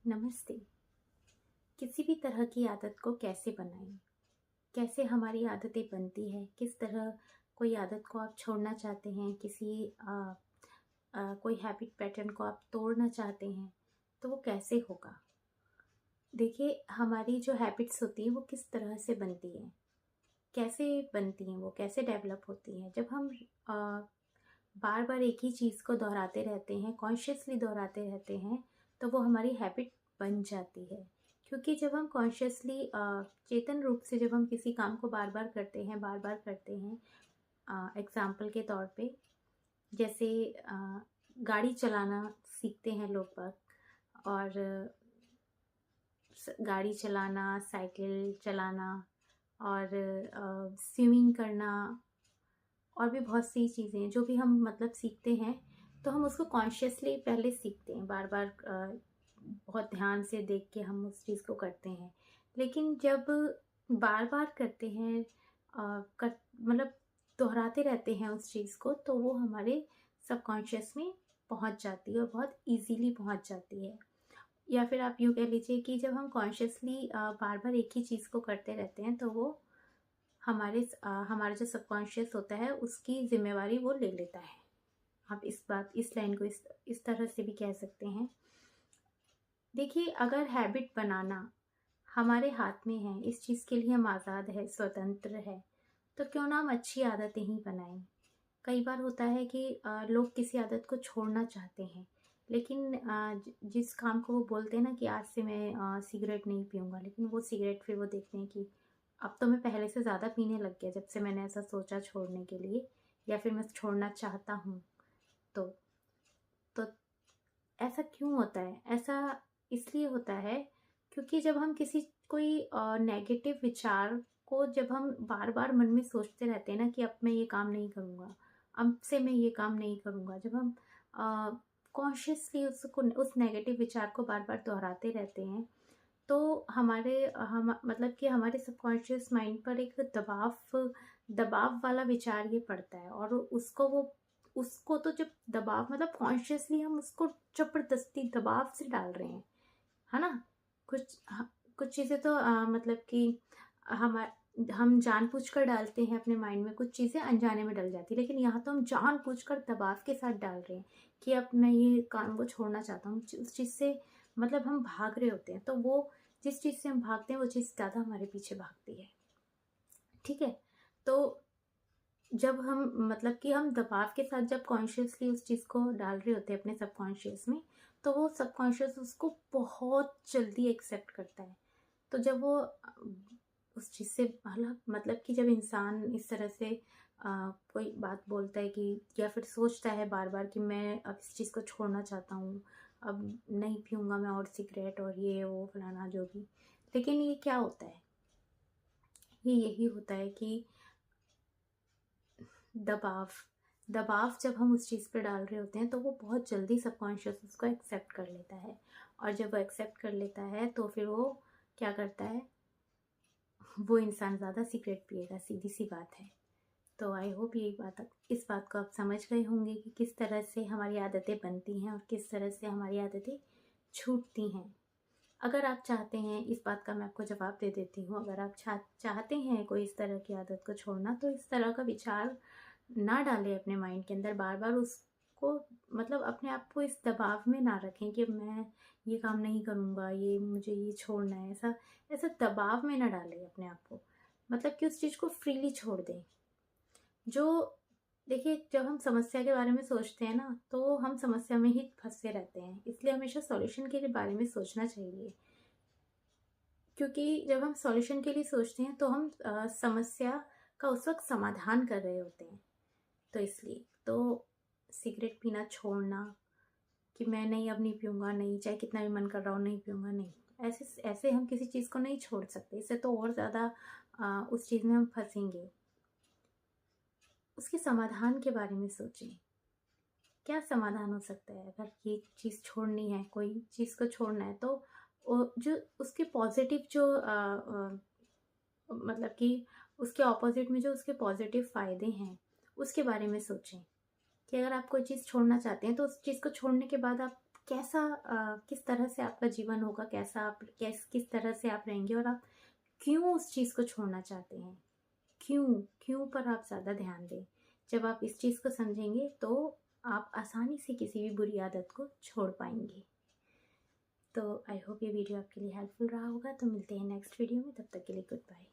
नमस्ते। किसी भी तरह की आदत को कैसे बनाएं? कैसे हमारी आदतें बनती है? किस तरह कोई आदत को आप छोड़ना चाहते हैं? कोई हैबिट पैटर्न को आप तोड़ना चाहते हैं, तो वो कैसे होगा? देखिए, हमारी जो हैबिट्स होती हैं वो किस तरह से बनती हैं? कैसे बनती हैं वो? कैसे डेवलप होती हैं? जब हम बार बार एक ही चीज़ को दोहराते रहते हैं, कॉन्शियसली दोहराते रहते हैं, तो वो हमारी हैबिट बन जाती है। क्योंकि जब हम कॉन्शियसली चेतन रूप से जब हम किसी काम को बार बार करते हैं, बार बार करते हैं, एग्जाम्पल के तौर पे, जैसे गाड़ी चलाना सीखते हैं लोग बाग, और गाड़ी चलाना, साइकिल चलाना, और स्विमिंग करना, और भी बहुत सी चीज़ें हैं जो भी हम मतलब सीखते हैं। तो हम उसको कॉन्शियसली पहले सीखते हैं, बार बार बहुत ध्यान से देख के हम उस चीज़ को करते हैं। लेकिन जब बार बार करते हैं, कर मतलब दोहराते रहते हैं उस चीज़ को, तो वो हमारे सबकॉन्शियस में पहुंच जाती है और बहुत इजीली पहुंच जाती है। या फिर आप यूँ कह लीजिए कि जब हम कॉन्शियसली बार बार एक ही चीज़ को करते रहते हैं, तो वो हमारा जो सबकॉन्शियस होता है उसकी ज़िम्मेवारी वो ले लेता है। आप इस लाइन को इस तरह से भी कह सकते हैं। देखिए, अगर हैबिट बनाना हमारे हाथ में है, इस चीज़ के लिए हम आज़ाद है, स्वतंत्र है, तो क्यों ना हम अच्छी आदतें ही बनाएं। कई बार होता है कि लोग किसी आदत को छोड़ना चाहते हैं, लेकिन जिस काम को वो बोलते हैं ना कि आज से मैं सिगरेट नहीं पीऊँगा, लेकिन वो सिगरेट फिर वो देखते हैं कि अब तो मैं पहले से ज़्यादा पीने लग गया जब से मैंने ऐसा सोचा छोड़ने के लिए, या फिर मैं छोड़ना चाहता हूँ। तो तो ऐसा क्यों होता है? ऐसा इसलिए होता है क्योंकि जब हम किसी कोई नेगेटिव विचार को जब हम बार-बार मन में सोचते रहते हैं ना कि अब मैं ये काम नहीं करूँगा, अब से मैं ये काम नहीं करूँगा। जब हम कॉन्शियसली उसको उस नेगेटिव विचार को बार-बार दोहराते रहते हैं, तो हम मतलब कि हमारे सबकॉन्शियस माइंड पर एक दबाव वाला विचार ये पड़ता है, और उसको तो जब दबाव मतलब कॉन्शियसली हम उसको जबरदस्ती दबाव से डाल रहे हैं, है ना? कुछ चीज़ें तो मतलब कि हम हम जानबूझकर डालते हैं अपने माइंड में, कुछ चीज़ें अनजाने में डल जाती है, लेकिन यहाँ तो हम जानबूझकर दबाव के साथ डाल रहे हैं कि अब मैं ये काम को छोड़ना चाहता हूँ। उस चीज़ से मतलब हम भाग रहे होते हैं, तो वो जिस चीज़ से हम भागते हैं वो चीज़ ज़्यादा हमारे पीछे भागती है। ठीक है? तो जब हम मतलब कि हम दबाव के साथ जब कॉन्शियसली उस चीज़ को डाल रहे होते हैं अपने सबकॉन्शियस में, तो वो सबकॉन्शियस उसको बहुत जल्दी एक्सेप्ट करता है। तो जब वो उस चीज़ से मतलब कि जब इंसान इस तरह से कोई बात बोलता है कि, या फिर सोचता है बार बार कि मैं अब इस चीज़ को छोड़ना चाहता हूँ, अब नहीं पीऊँगा मैं और सिगरेट और ये वो फलाना जो भी। लेकिन ये क्या होता है? ये यही होता है कि दबाव दबाव जब हम उस चीज़ पे डाल रहे होते हैं, तो वो बहुत जल्दी सबकॉन्शियस उसको एक्सेप्ट कर लेता है। और जब वो एक्सेप्ट कर लेता है, तो फिर वो क्या करता है, वो इंसान ज़्यादा सिगरेट पिएगा, सीधी सी बात है। तो आई होप इस बात को आप समझ गए होंगे कि किस तरह से हमारी आदतें बनती हैं और किस तरह से हमारी आदतें छूटती हैं। अगर आप चाहते हैं, इस बात का मैं आपको जवाब दे देती हूँ, अगर आप चाहते हैं कोई इस तरह की आदत को छोड़ना, तो इस तरह का विचार ना डालें अपने माइंड के अंदर। बार बार उसको मतलब अपने आप को इस दबाव में ना रखें कि मैं ये काम नहीं करूँगा, ये मुझे ये छोड़ना है। ऐसा ऐसा दबाव में ना डालें अपने आप को। मतलब कि उस चीज़ को फ्रीली छोड़ दें। जो देखिए, जब हम समस्या के बारे में सोचते हैं ना, तो हम समस्या में ही फंसे रहते हैं। इसलिए हमेशा सॉल्यूशन के बारे में सोचना चाहिए। क्योंकि जब हम सॉल्यूशन के लिए सोचते हैं, तो हम समस्या का उस वक़्त समाधान कर रहे होते हैं। तो इसलिए तो सिगरेट पीना छोड़ना कि मैं नहीं, अब नहीं पीऊँगा, नहीं, चाहे कितना भी मन कर रहा हो नहीं पीऊँगा, नहीं। ऐसे ऐसे हम किसी चीज़ को नहीं छोड़ सकते, इससे तो और ज़्यादा उस चीज़ में हम फँसेंगे। उसके समाधान के बारे में सोचें। क्या समाधान हो सकता है? अगर ये चीज़ छोड़नी है, कोई चीज़ को छोड़ना है, तो जो उसके पॉज़िटिव जो मतलब कि उसके ऑपोज़िट में जो उसके पॉज़िटिव फ़ायदे हैं, उसके बारे में सोचें कि अगर आप कोई चीज़ छोड़ना चाहते हैं, तो उस चीज़ को छोड़ने के बाद आप कैसा किस तरह से आपका जीवन होगा, कैसा आप किस तरह से आप रहेंगे, और आप क्यों उस चीज़ को छोड़ना चाहते हैं, क्यों पर आप ज़्यादा ध्यान दें। जब आप इस चीज़ को समझेंगे तो आप आसानी से किसी भी बुरी आदत को छोड़ पाएंगे। तो आई होप ये वीडियो आपके लिए हेल्पफुल रहा होगा। तो मिलते हैं नेक्स्ट वीडियो में, तब तक के लिए गुड बाय।